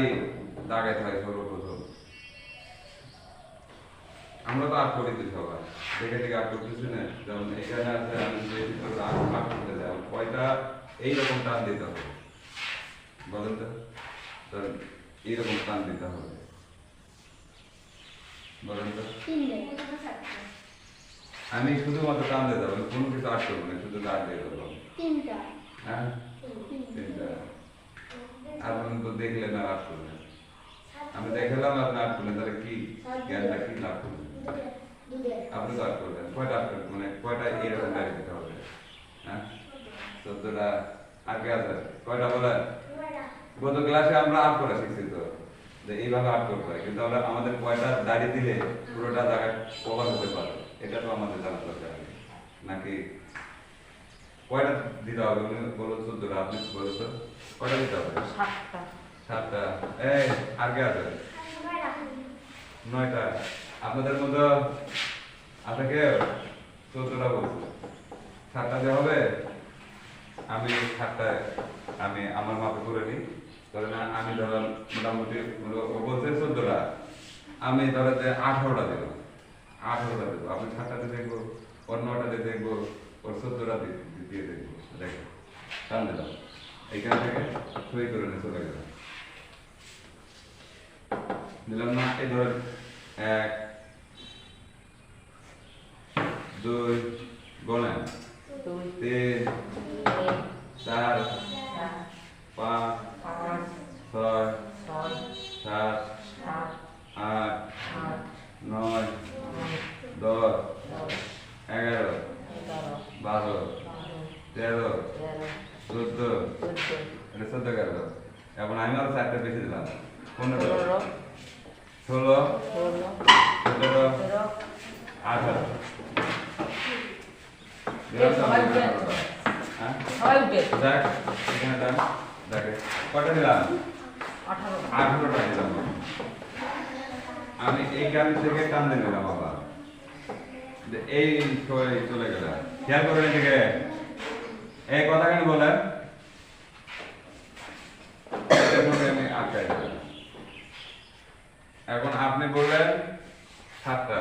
দাড়ি দাগাইতে হয় সর্বপ্রথম। আমরা তো আট করি তো সবাই দেখে দেখে আট করতেছি না, যেমন এখানে আছে আমি যে আট করতে যাই কয়টা এইরকম টান দিতে হবে বলেন তো, এইরকম টান দিতে হবে বলেন তো। আমি শুধুমাত্র টান দিয়ে দেবো, কোনো কিছু আট করবো না, শুধু দাগ দিয়ে দেবো। হ্যাঁ তিনটা। আপনি তো দেখলেন আর আট করলেন, আমি দেখালাম আপনি আট করলেন, তাহলে কি জ্ঞানটা কি লাভ করলেন? আপনি তো আট করলেন, কয়টা আট করলেন, মানে কয়টা এরকম দাঁড়িয়ে দিতে হবে? হ্যাঁ 14টা। আগে আছে কয়টা বলেন? গত ক্লাসে আমরা আট করা শিখছি তো, যে এইভাবে আট করতে হয়, কিন্তু আমরা আমাদের কয়টা দাঁড়িয়ে দিলে পুরোটা জায়গায় কভার হতে পারে এটা তো আমাদের জানা দরকার নাকি? কয়টা দিতে হবে বলো? 14টা। আপনি বলো তো কয়টা দিতে হবে? 7টা। এই আগে আছে 9টা। আপনাদের মধ্যে আছে কেউ 14টা বলছে? 7টা দিয়ে হবে? আমি 7টায় আমি আমার মাপে করে নিই, ধরেন আমি ধরেন মোটামুটি ও বলছে 14টা, আমি ধরেন যে 18টা দেবো, 18টা দেবো। আপনি 7টাতে দেখবো, ওর 9টাতে দেখবো, ওর 14টা দিয়ে দেখবো। দেখো টান দিলাম, এইখান থেকে সই করে নিয়ে চলে গেলাম, দিলাম না? এই ধরেন 1 2 গোনা 3 4 5 6 7 8 9 10 11 12 13 14 এটা 14 গেল। এখন আমি আরো 4টা বেশি দিলাম, 15 16 17 18 কয়টা দিলাম? 18টা দিলাম। আমি এই গাড়ি থেকে টান দিয়ে নিলাম আবার, এই চলে গেলাম। খেয়াল করেন এদিকে, এই কথা কেন বলেন? আমি আটকাই দিলাম। এখন আপনি বললেন 7টা,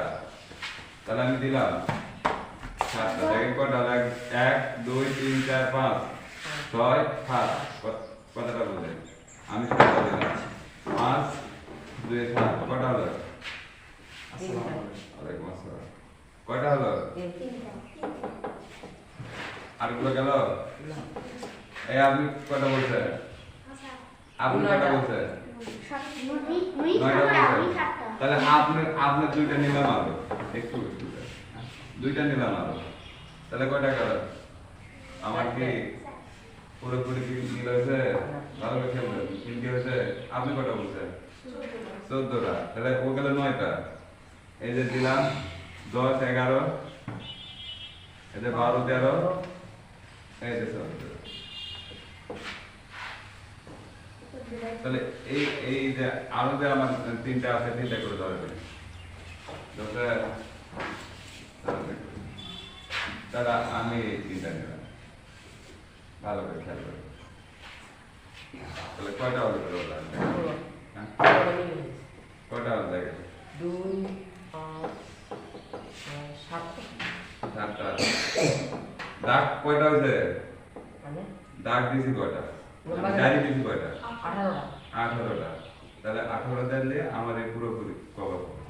তাহলে আমি দিলাম 7টা। দেখেন কয়টা লাগে? 1 2 3 4 5 6 7। কতটা বললেন? আমি 7টা দিলাম। 5 2 7 কয়টা হলো? ওয়ালাইকুম আসসালাম। কয়টা হলো? আরেকগুলো গেল? এই আপনি কয়টা বলছেন? আপনি কয়টা বলছেন? 9টা বলছেন। তাহলে আপনি 2টা নিলাম আরো, একটু 2টা নিলাম আরো, তাহলে কয়টা গেল? আমার কি পুরোপুরি কি মিল হয়েছে? ভালো করে খেলবেন, মিল কি হয়েছে? আপনি কয়টা বলছেন? 14টা। তাহলে ও গেল 9টা। এই যে দিলাম 10 11, এই যে 12 13, এই যে 14। তাহলে এই যে আরো যে আমার 3টা আছে, 3টা করে ধরবেন। তাহলে আমি 3টা নিলাম, ভালো করে খেয়াল করবেন। তাহলে কয়টা হলো? কয়টা হলো? দেখেন 2 5 7টা। দাগ কয়টা হয়েছে? মানে দাগ দিছি কয়টা? ডায়রি দিছি কয়টা? 18টা। 18টা। তাহলে 18টা দিলে আমার এই পুরোপুরি কভার হবে।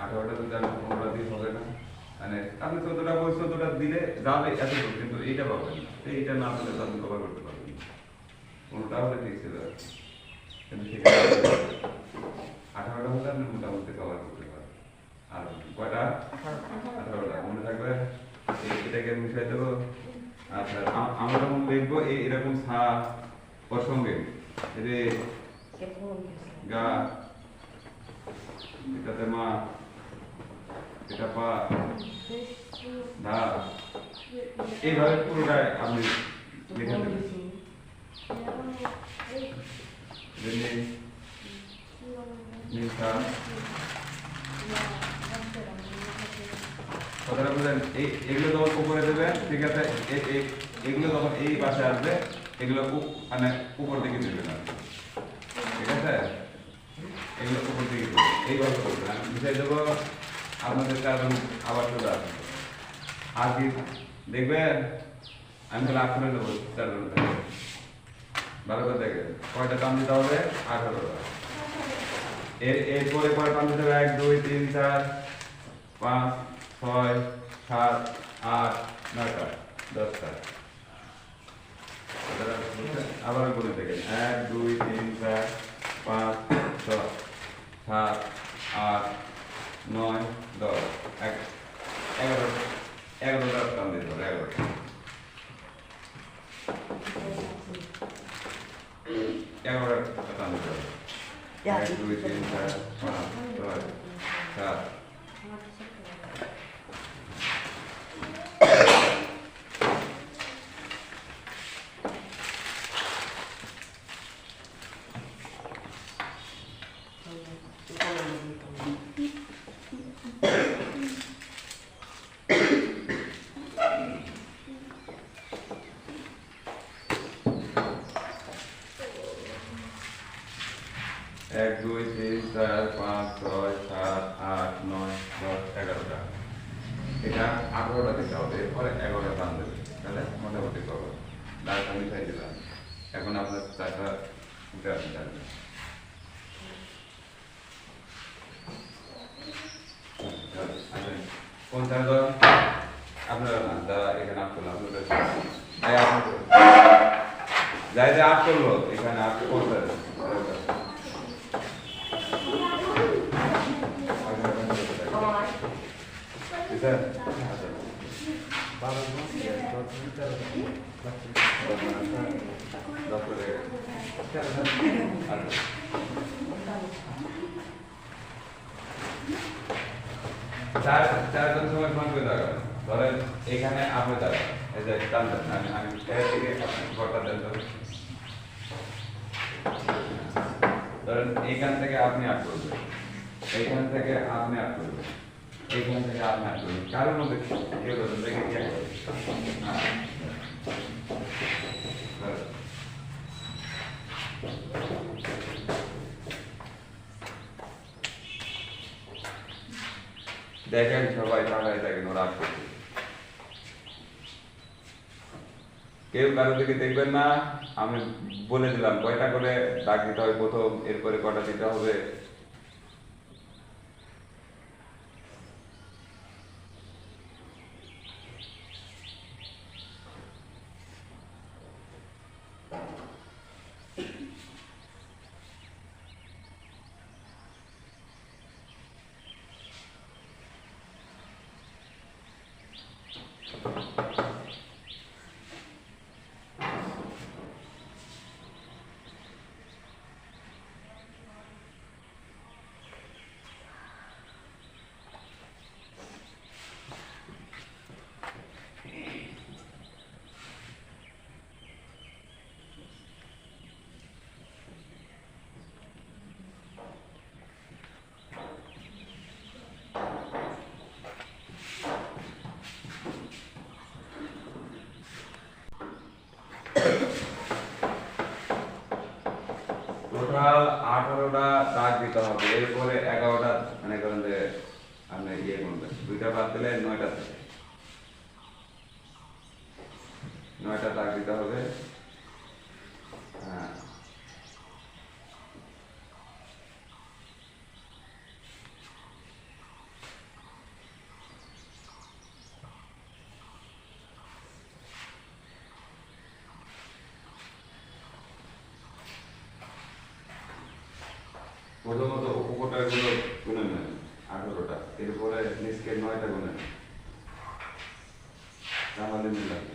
18টা যদি আমি 15টা দিয়ে হবে না, মানে আপনি 14টা বই 14টা দিলে যাবে এতটুকু, কিন্তু এইটা পাবেন না। এইটা না পেলে তো আপনি কভার করতে পারবেন না। 15টা হলে ঠিক ছিল, কিন্তু সেখানে 18টা হলে আপনি মোটামুটি কভার করতে পারবেন। আর কয়টা? 18টা। মনে থাকবে, এটাকে মিশাই দেবো। আচ্ছা, আমরা যখন লিখবো এরকম সা প্রসঙ্গে রে গা, এটাতে মা, এটা পা, ধা, এইভাবে পুরোটাই আপনি লিখে দেবেন। কথাটা বুঝলেন? এগুলো যখন উপরে দেবেন, ঠিক আছে, এগুলো যখন এই পাশে আসবে, এগুলো মানে উপর দিকে দেবেন, ঠিক আছে? এইভাবে করবেন। আমি বুঝাই দেবো, আপনাদের কারণ আবার চলে আসবে। আর কি দেখবেন, আমি তাহলে আপনার নেবো চারজন থেকে। ভালো করে দেখেন কয়টা টান দিতে হবে, 18টা। এরপরে কয় টান দিতে হবে, 1 2 3 4 5 6 7 8 9টা 10টা। আবার বলে দেখেন, 1 2 3 4 5 6 7 8 9 10 11টা টান দিতে হবে, 11টা। 11টা টান দিতে হবে। 1 2 3 4 5 6 7 1 2 3 4 5 6 7 8 9 10 11টা। এটা 18টা দিতে হবে, এরপরে 11টা টান দেবে, তাহলে মোটামুটি করবো। লাস্ট আমি চাই দিলাম। এখন আপনার 4টা উঠে আসতে থাকবে। কোন চারজন আপনারা না, যারা এখানে আপ করলো আপনাদের যাই যে আপ করলো এখানে আপ করতে চারজন সময় ফোন করে দাঁড়াবেন। ধরেন এখানে আপনি দাঁড়াবেন, এই যে টান দেন, আমি থেকে ঘরটা দেন। ধরেন এইখান থেকে আপনি আট করবেন, এইখান থেকে আপনি আট করবেন, এইখান থেকে আপনি আট করবেন। কারোর মধ্যে কেউ ধরেন দেখে কি দেখেন সবাই তাকায় দেখেন ওরা আট করছে। কেউ কারো দিকে দেখবেন না, আমি বলে দিলাম কয়টা করে দাগ দিতে হবে প্রথম, এরপরে কটা দিতে হবে। টোটাল 18টা দাগ দিতে হবে, এরপরে 11টা মানে করেন যে আপনি ইয়ে করবেন, 2টা বাদ দিলে 9টা থাকে, 9টা দাগ দিতে হবে। হ্যাঁ প্রথমত উপকোটার গুলো গুনে নেন 18টা, এরপরে নিচকে 9টা গুনে নেন, তাহলে মিলাবে।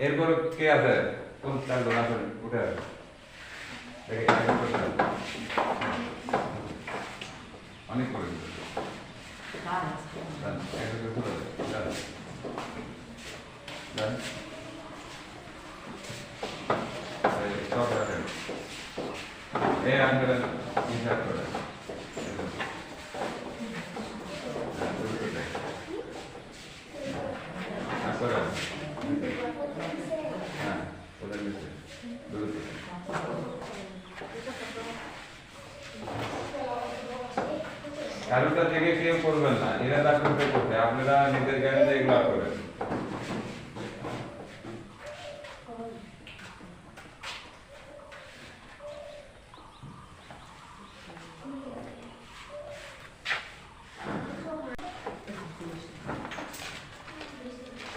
এরপর কে আছে কোন চারজন আছেন উঠে আসেন। দেখে অনেক করে সব রাখেন এই আঙ্কেলের হিসাব করে কারোটা থেকে কেউ করবেন না, এরা তার করতে করতে আপনারা নিজের জ্ঞানে এগুলো করেন।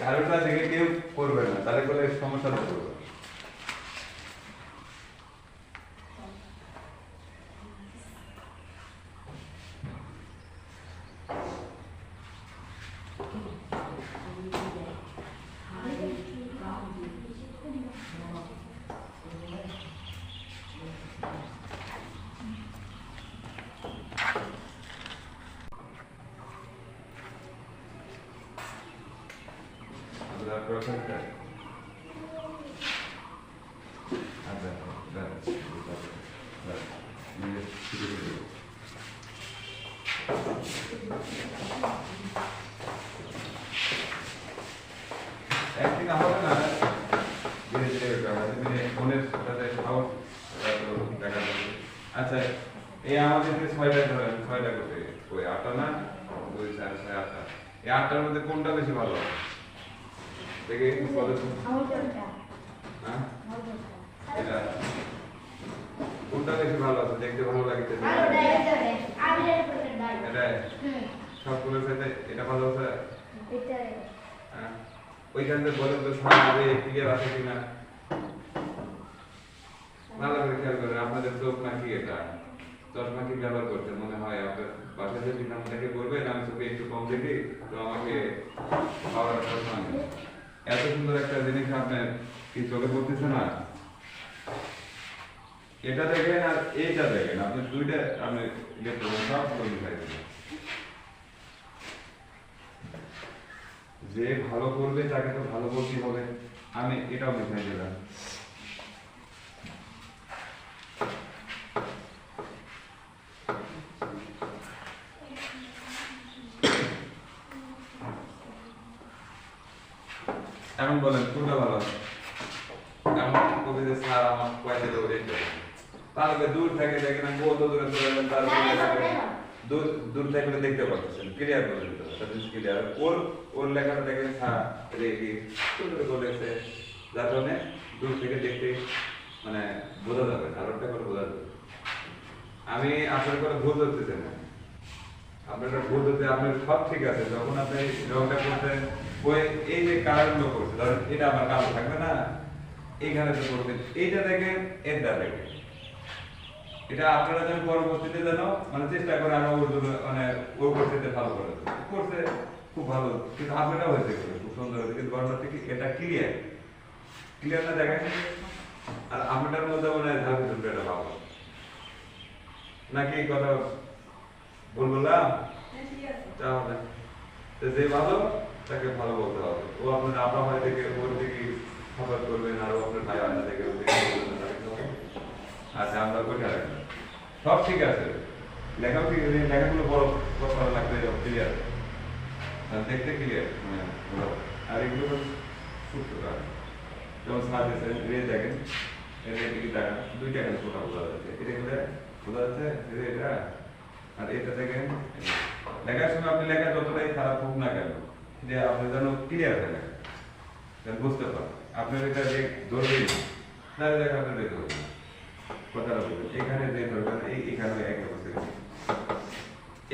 কারোটা থেকে কেউ করবেন না, তাহলে করে সমস্যা করবে। একদিন হবে না, ধীরে ধীরে ফোনের সাথে সাহস দেখা যাবে। আচ্ছা, এই আমাদের যে ছয়টা ধরেন, ছয়টা করতে ওই আটটা না, 2, 4, 6, 8টা, এই আটটার মধ্যে কোনটা বেশি ভালো হবে দেখে বলে তো। হ্যাঁ, এটা কোনটা বেশি ভালো আছে, দেখতে ভালো লাগছে এটা সবগুলো সাথে এটা ভালো আছে। হ্যাঁ, ওইখান থেকে বলেন তো সামনে ক্লিয়ার আছে কিনা ভালো করে খেয়াল করেন। আপনাদের চোখ নাকি এটা চশমা কি ব্যবহার করছেন মনে হয়? আপনার বাসায় যদি নাম দেখে বলবেন আমি চোখে একটু কম দেখি তো আমাকে পাওয়ার চশমা নেই। এত সুন্দর একটা জিনিস আপনার কি চোখে পড়তেছে না? এটা দেখেন আর এইটা দেখেন, আপনি দুইটা আপনি সব করে খাইবেন। যে ভালো করবে তাকে তো ভালো বলতে হবে। আমি এটাও দেখাই দিলাম। এখন বলেন কোনটা ভালো? এমন কবি যে স্যার আমার পয়সা দেবো এটা, তাহলে দূর থেকে দেখেন আমি কত দূরে চলে তার দূর থেকে দেখতে পাচ্ছেন, ক্লিয়ার করে দিতে হবে, ক্লিয়ার। ওর লেখাটা দেখেন হ্যাঁ রেডি সুন্দর করেছে, যার কারণে দূর থেকে দেখতে মানে বোঝা যাবে, আর ওটা করে বোঝা যাবে। আমি আপনার করে ভুল ধরতেছেন না, আপনার ভুল ধরতে আপনার সব ঠিক আছে। যখন আপনি রংটা করতেন ওই এই যে কালারগুলো করছে, ধরেন এটা আমার কালো থাকবে না, এইখানে তো করবেন, এইটা দেখেন এটা দেখেন, এটা আপনারা যেন পরবর্তীতে যেন মানে চেষ্টা করে আরো ওর জন্য মানে ওর করতে ভালো করে করতে খুব ভালো, কিন্তু আপনারা হয়েছে খুব সুন্দর হয়েছে, কিন্তু ঘটনা থেকে এটা ক্লিয়ার ক্লিয়ার না দেখেন। আর আপনার মধ্যে মানে ধাপে ধাপে এটা ভালো নাকি কথা বললাম? তাহলে যে ভালো তাকে ভালো বলতে হবে। ও আপনার আপা হয় থেকে ওর দিকে সাপোর্ট করবেন, আর আপনার ভাই আন্না থেকে ওর দিকে। আচ্ছা, আমরা কোথা রাখবেন সব ঠিক আছে, লেখাও ঠিক আছে, লেখাগুলো বড় কথা লাগবে ক্লিয়ার, দেখতে ক্লিয়ার। আর এগুলো সূত্রটা যেমন সাজেছে রে দেখেন, এর দিকে টাকা 2 টাকা ছোটা বোঝা যাচ্ছে, এটা বোঝা যাচ্ছে এটা। আর এটা দেখেন লেখার সময় আপনি লেখা যতটাই খারাপ হোক না কেন, যে আপনি যেন ক্লিয়ার থাকে, যেন বুঝতে পারেন। আপনার এটা যে ধরবেন না, দেখা আপনার ধরবেন কথাটা বলবেন, এখানে যে ধরবেন এইখানে এক অবস্থা,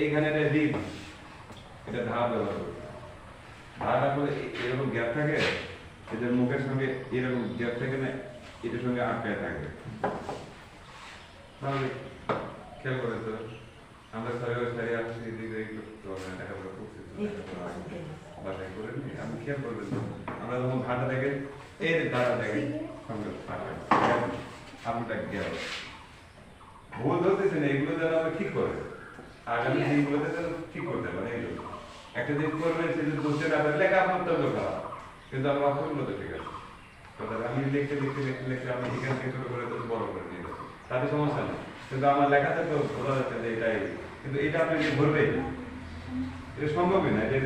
এইখানে এটা ডিপ, এটা ধাপ ব্যবহার করবে। ধাপটা করে এরকম গ্যাপ থাকে, এদের মুখের সঙ্গে এরকম গ্যাপ থাকে না, এটার সঙ্গে আটকায় থাকবে। তাহলে খেয়াল করেন তো, আমরা সারি আসছি এদিকে লেখাপড়া করছি বাসায় করে নি, আপনি খেয়াল করবেন তো। আমরা যখন ঘাটা দেখেন এর দ্বারা দেখে সঙ্গে আপনাটা কি হবে ভুল ধরতেছেন এগুলো যেন আমরা ঠিক করে আগামী দিনগুলোতে যেন ঠিক করতে পারে এইগুলো একটা দিন করবেন সে যদি বুঝতে না পারে লেখা আপনার তো খারাপ কিন্তু আমার অক্ষরগুলো তো ঠিক আছে আমি লিখতে লিখতে লিখতে লিখতে আমি এখান থেকে ছোট করে বড় করে দিয়ে দেবো তাতে সমস্যা নেই কিন্তু আমার লেখাতে তো বোঝা যাচ্ছে যে এটাই কিন্তু এটা আপনি যে ধরবেন এটা সম্ভবই না এটা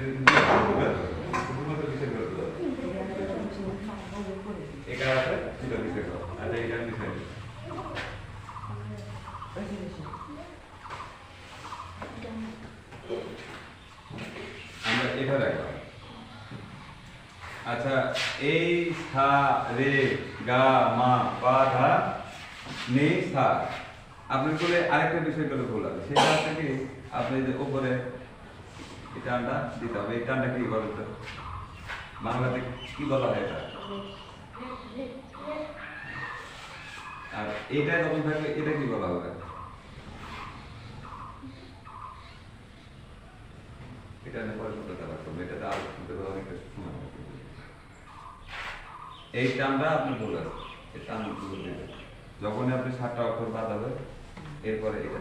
শুধুমাত্র বিষয় করতে হবে এটা আছে সেটা বিষয় করো আচ্ছা এটা বিষয় আমরা এটা দেখলাম আচ্ছা এই সা রে গা মা পা ধা নি সা আপনার বলে আরেকটা বিষয় করে ভুল আছে সেটা হচ্ছে কি আপনি যে উপরে এই টানটা দিতে হবে এই টানটা কি বলেন তো বাংলাতে কি বলা হয় এটা আর এইটা যখন থাকবে এটা কি বলা হবে এটা নিয়ে পরে করতে পারবো এটা আরো অনেকটা সময় এই টানটা আপনি বলে এই টান যখন আপনি 7টা অক্ষর বাদ হবে এরপরে এটা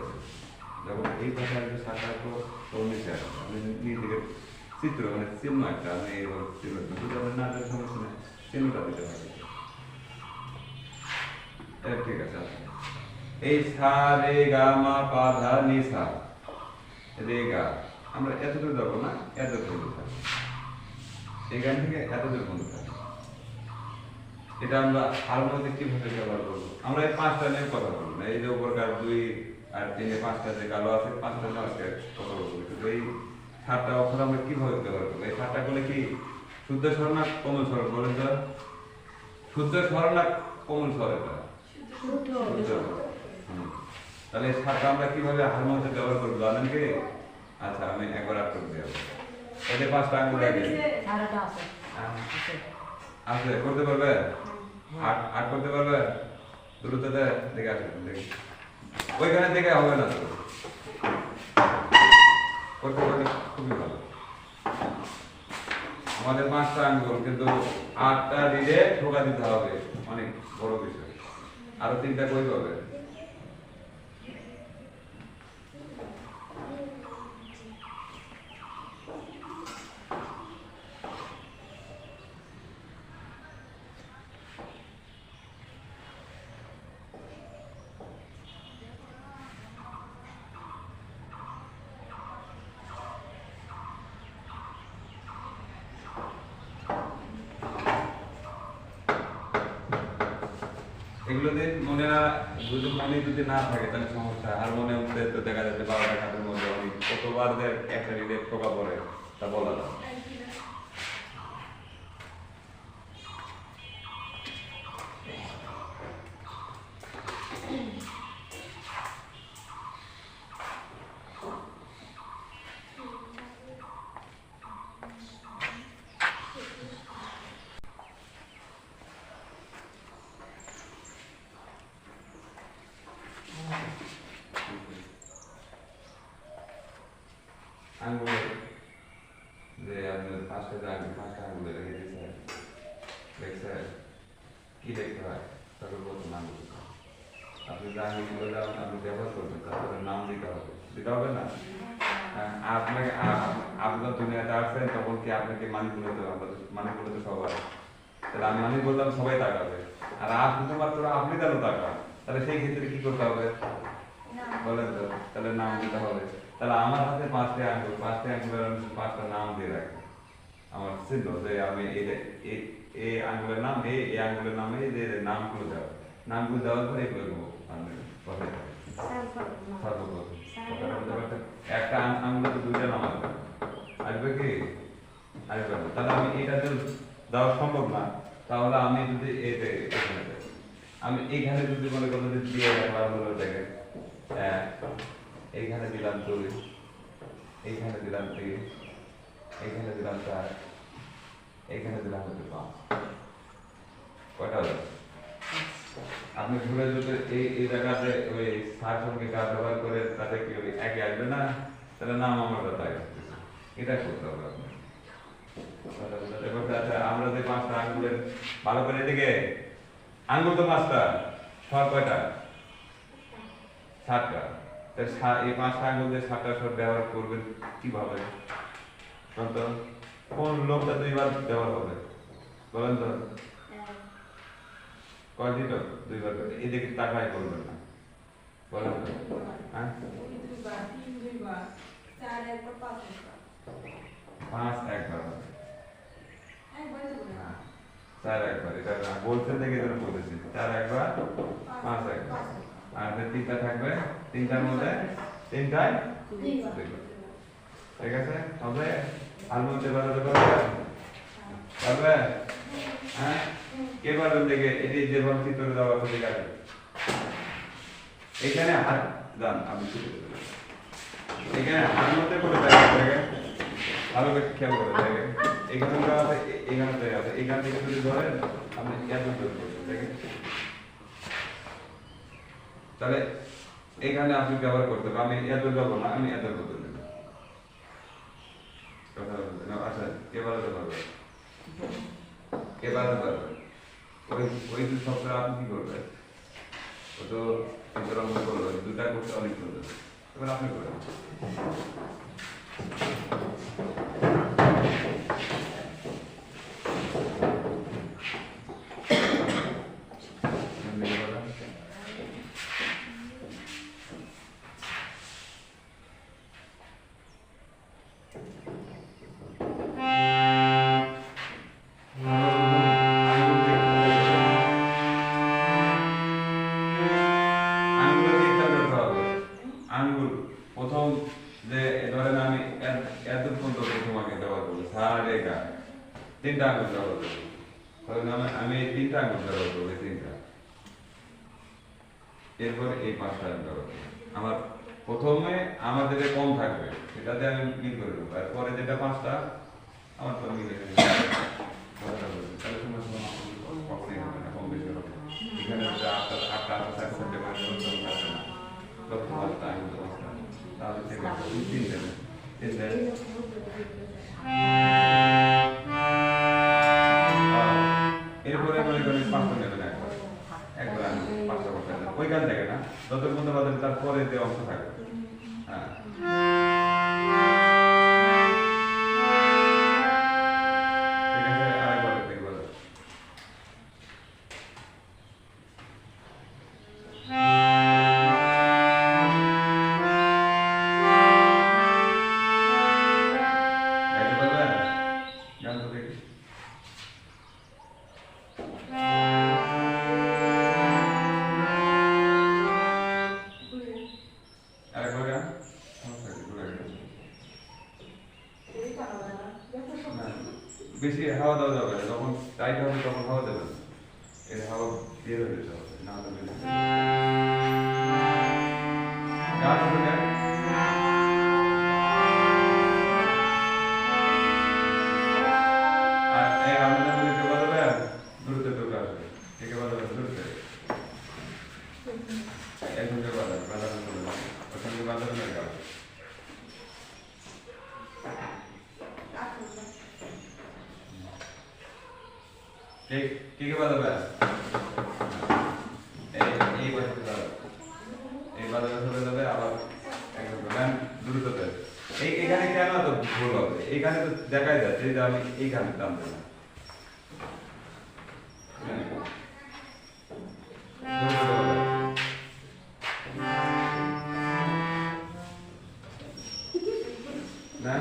যখন এই পাশে আসবে 7টা অক্ষর তখন নিচে আসবে আপনি নিজেকে চিত্র মানে চিহ্ন একটা আপনি এইভাবে চিহ্ন যদি আপনি না দেওয়ার সমস্যা নেই চিহ্নটা দিতে পারবেন ঠিক আছে এই সা রে গা মা পা ধা নি সা রে গা আমরা এতদূর যাবো না এতদূর থাকবো এখান থেকে এতদূর পর্যন্ত থাকবো এটা আমরা হারমোনিয়ামে কিভাবে ব্যবহার করবো আমরা এই 5টা নিয়ে কথা বলবো না এই যে উপরকার 2 আর 3 5টা যে কালো আছে 5টা নিয়ে আজকে কথা বলবো কিন্তু এই 7টা অক্ষর আমরা কিভাবে ব্যবহার করবো এই 7টা গুলো কি শুদ্ধ স্বর না কোমল স্বর বলেন তো শুদ্ধ স্বর না কোমল স্বর এটা শুদ্ধ তাহলে এই 7টা আমরা কিভাবে হারমোনিয়ামে ব্যবহার করবো জানেন কি আচ্ছা আমি একবার আট করে দেব এতে 5টা আঙ্গুল লাগে আছে করতে পারবে আট করতে পারবে দ্রুততে দেখে আসবেন দেখি ওইখানে দেখে হবে না তো করতে পারলে খুবই ভালো আমাদের 5টা আঙ্গুল কিন্তু 8টা দিলে ঠোকা দিতে হবে অনেক বড় বিষয় আরো 3টা কই পাবে এগুলোতে মনে না যদি না থাকে তাহলে সমস্যা আর মনে হচ্ছে তো দেখা যাচ্ছে 12টা খাতের মধ্যে অনেক কতবার একটা রিলে ঠোকা পড়ে তা বলা যায় আঙ্গুল যে আপনার 5টা আঙ্গুল রেখে দিয়েছে দেখছে কি দেখতে হয় তারপর প্রথম আঙ্গুল আপনি যে আঙ্গুলগুলো আপনি ব্যবহার করবেন তারপরে নাম দিতে হবে না আপনাকে আপনার দুনিয়াতে আসছেন তখন কি আপনাকে মানি বলতে সবাই তাহলে আমি মানি বললাম সবাই তাকাবে আর শুধুমাত্র আপনি যেন তাকান তাহলে সেই ক্ষেত্রে কি করতে হবে বলেন তো তাহলে নাম দিতে হবে তাহলে আমার হাতে 5টা আঙ্গুল 5টা আঙ্গুলের আমি 5টা নাম দিয়ে রাখি আমার চিহ্ন যে আমি এই আঙ্গুলের নাম এই আঙ্গুলের নামে যে নামগুলো দেওয়ার পরে এগুলো আমি একটা আঙ্গুলে তো 2টা নাম আসবে কি আসবে না তাহলে আমি এটা দেওয়া সম্ভব না তাহলে আমি যদি আমি এইখানে যদি মনে করো যে দিয়ে রাখলাম দেখে এইখানে দিলাম 2 এইখানে দিলাম 3 এইখানে দিলাম 4 এইখানে দিলাম 5 কয়টা হলো আপনি ঘুরে যদি এই জায়গাতে ওই সার সঙ্গে কাজ ব্যবহার করে তাতে কি ওই একই আসবে না তাহলে নাম আমার তাই এটা করতে হবে আপনার আচ্ছা আমরা যে 5টা আঙ্গুলের ভালো করে এদিকে আঙ্গুল তো 5টা স্বর কয়টা 7টা এই 5টা আঙ্গুল দিয়ে 7টা স্বর ব্যবহার করবেন কিভাবে তো কোন লোকটা দুইবার ব্যবহার হবে বলেন তো কয় দিন দুইবার করে এদিকে তাকায় করবেন না বলেন তো হ্যাঁ 5 একবার 4 একবার এটা না বলতে দেখে ধরে বলেছি 4 একবার 5 একবার আর যে 3টা থাকবে 3টার মধ্যে 3টায় দুইবার ঠিক আছে হবে আর বলতে পারবে পারবে হ্যাঁ কে পারবেন দেখে এটি যে ভাবে চিত্র দেওয়া আছে ঠিক আছে এখানে হাত দান আমি শুরু করি এখানে হাত মধ্যে করে দেখে ভালো করে খেয়াল করে দেখে এখানে আছে এখান থেকে যদি ধরেন আপনি এত দূর করবেন দেখেন তাহলে এখানে আপনি ব্যবহার করতে পারবেন আমি এত যাবো না আমি এত করতে দেব কথা বলতে না আচ্ছা কে বাড়াতে পারবে কে বাড়াতে পারবে ওই যে সবটা আপনি কি করবেন ও তো সুতরাং করবেন দুটা করতে অনেক সুন্দর এবার আপনি করেন আঙ্গুল প্রথম যে ধরেন আমি এত পর্যন্ত তোমাকে ব্যবহার করবো সারে গা 3টা আঙ্গুল ব্যবহার করবো ধরেন আমি 3টা আঙ্গুল ব্যবহার করবো 3টা এরপর এই 5টা ব্যবহার করবো আমার প্রথমে আমার যেটা কম থাকবে সেটাতে আমি মিল করে দেবো আর পরে যেটা 5টা আমার তো মিলে যাবে তাহলে সময় সময় কখনই হবে না কম বেশি হবে এখানে আটটা থাকতে পারে তাহলে এরপরে মনে করেন 5টা নেবেন একবার আমি 5টা করতে ওইখান থেকে না যতক্ষণ পর্যন্ত বাজারে তারপরে যে অংশ থাকবে হ্যাঁ ঠিক আছে আরেকবার দেখবো বেশি হাওয়া দেওয়া যাবে না যখন টাইট হবে তখন হাওয়া দেবে না এর হাওয়া বের হয়ে যেতে হবে না হলে গান শুনে আর এই আমাদের মধ্যে কে বলবে দ্রুত দ্রুত আসবে কে বলবে দ্রুত একজনকে বলবে বাজার করবে ওখানে বাজার না গান কে বাজাবে এই বছর এই বাজারে চলে যাবে আবার একদম দ্রুততে এইখানে কেন তো ভুল হবে এইখানে তো দেখাই যাচ্ছে যে আমি এইখানে দাম দেব না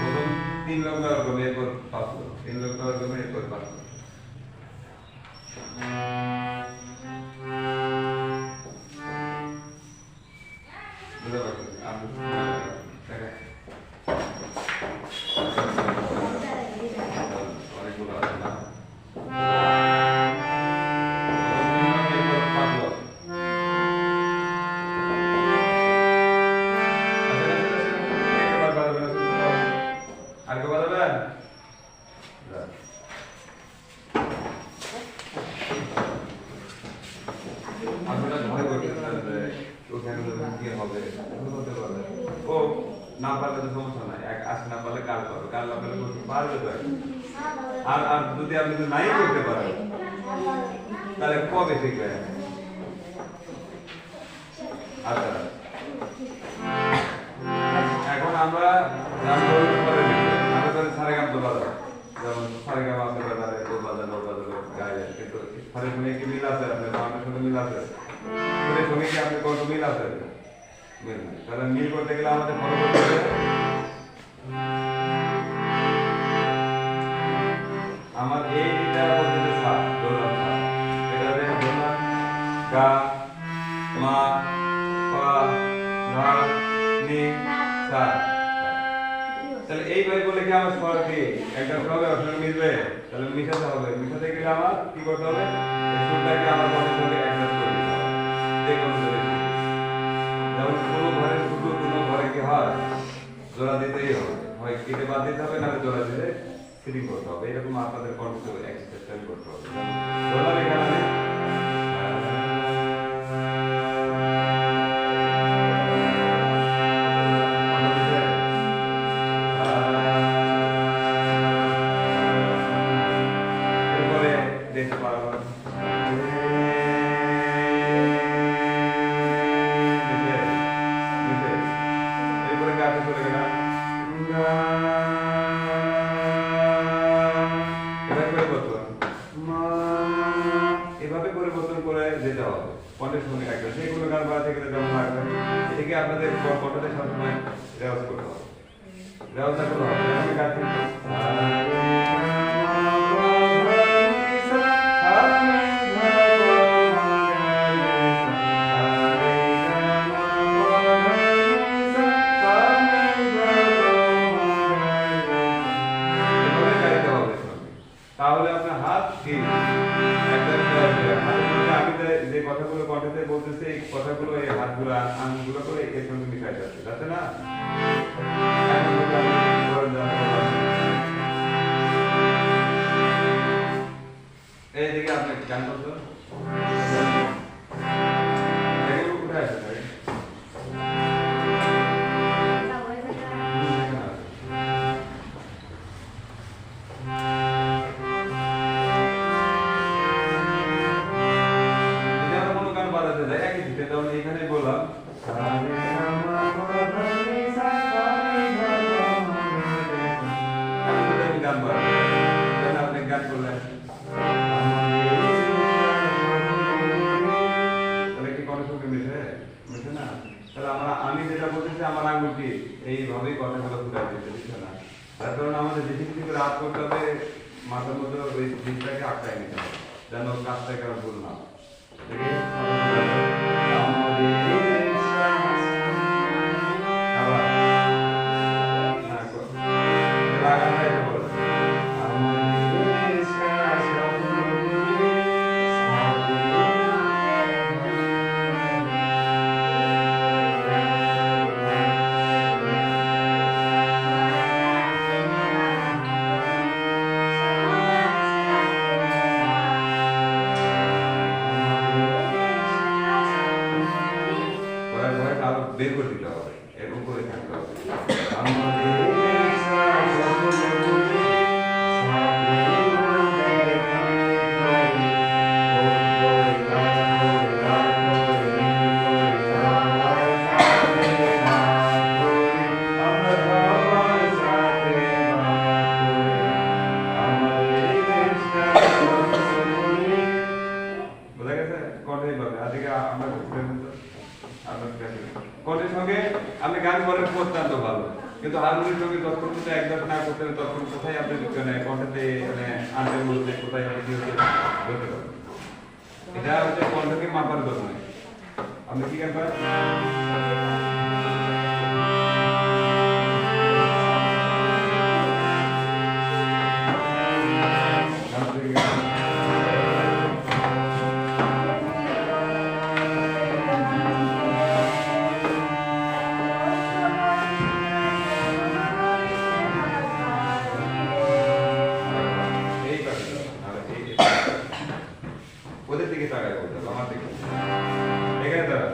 প্রথম 3 লোক ব্যবহার করবে এরপর 5 লোক 3 লোক ব্যবহার করবে এরপর 5 লোক বুঝতে পারছি আমি অনেকগুলো আছে না আসলে ভয় করতে ওখানে কি হবে ও না পারলে তো সমস্যা নাই, আজ না পারলে কাল পারবে, কাল না পারলে করতে পারবে তো একদিন। আর আর যদি আপনি তো নাই করতে পারেন তাহলে কবে শিখবে? আচ্ছা এখন আমরা আমাদের সারেগাম তো বাজার, যেমন সারেগাম আপনার বাজারে তো বাজার গায়ে, কিন্তু সারের সঙ্গে কি মিল আছে? আপনার বাংলার সঙ্গে মিল আছে? সুরের সঙ্গে কি আপনার কত মিল আছে? মিল নাই। তাহলে মিল করতে গেলে আমাদের ফলো করতে হবে আমার এইটা বলতে সা ধরলাম সা, এটা ধরলাম গা মা পা ধা নি সা। তাহলে এইভাবে বলে কি আমার স্বর কি একটা হবে আপনার মিলবে? তাহলে মিশাতে হবে, মিশাতে গেলে আমার কি করতে হবে? এই সুরটাকে আমার কণ্ঠের সঙ্গে অ্যাডজাস্ট করে দিতে হবে, যে কোনো সুরে। যেমন কোনো ঘরে শুধু কোনো ঘরে কি হয় জোড়া দিতেই হবে, হয় কেটে বাদ দিতে হবে, নাহলে জোড়া দিলে ফিটিং করতে হবে। এরকম আপনাদের কণ্ঠ এক্সারসাইজ করতে হবে। ধরলাম এখানে এভাবে পরিবর্তন করে যেতে হবে কণ্ঠের সঙ্গে একটা, যে কোনো গান বাজাতে গেলে যেমন থাকবে, এটাকে আপনাদের কণ্ঠতে সবসময় রেওয়াজ করতে হবে। রেওয়াজ না করতে হবে আমি গাচ্ছি তাহলে আপনার হাত কি আমি যে কথাগুলো কণ্ঠেতে বলতেছি এই কথাগুলো এই হাতগুলো আঙুলগুলো করে এর সঙ্গে মিশাই যাচ্ছে, যাচ্ছে না? এইদিকে আপনি গান করতো কোথায় আছে? এখানে বললাম গান বলেন, আপনি গান করলেন তাহলে কি কণ্ঠ সঙ্গে মিশে মিশে না? তাহলে আমি যেটা বলতেছি আমার আঙুলটি এইভাবেই কথাগুলো ফুটাই দিতে দিচ্ছে না। তার কারণে আমাদের বেশি বেশি করে হাত করতে হবে, মাথার মধ্যে ওই জিনিসটাকে আটকায় নিতে হবে যেন কাজটাকে আর ভুল না বের করে দিতে হবে, এর উপরে থাকতে হবে। বোঝা গেছে? কণ্ঠে এইভাবে আজকে আমরা কণ্ঠের সঙ্গে আপনি গান করেন অত্যন্ত ভালো, কিন্তু হারমোনির সঙ্গে যতক্ষণ একবার না করতে হবে তখন কোথায় আপনি কণ্ঠেতে আনতে বলতে কোথায় আপনি ধরতে পারবেন? এটা হচ্ছে কণ্ঠকে মাপার জন্য। আপনি কি গান করেন? ওদের দিকে তাকায় বলতে হবে, আমার দিকে এখানে দাঁড়া।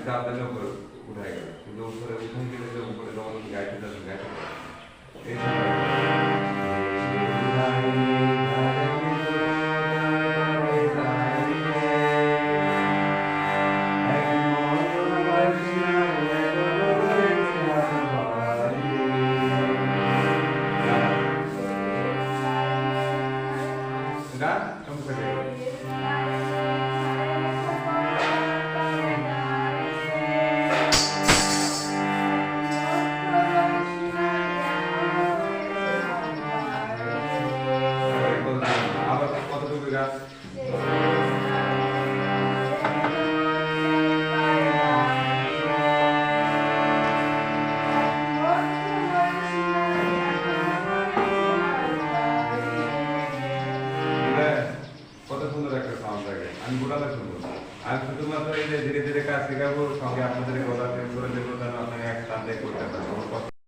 চাপ দিলে উপরে উঠে গেল, কিন্তু উপরে উঠে গেলে যে উপরে যখন গাইতে যাবে গাইতে এই গান সমস্যা আবার কতটুকু গাছ কত সুন্দর একটা সাউন্ড থাকে, আমি গোটাটা শুনবো। আমি শুধুমাত্র এই যে ধীরে ধীরে কাজ শেখাবো, সঙ্গে আপনাদের গলা চেঞ্জ করে দেবো, যেন আপনার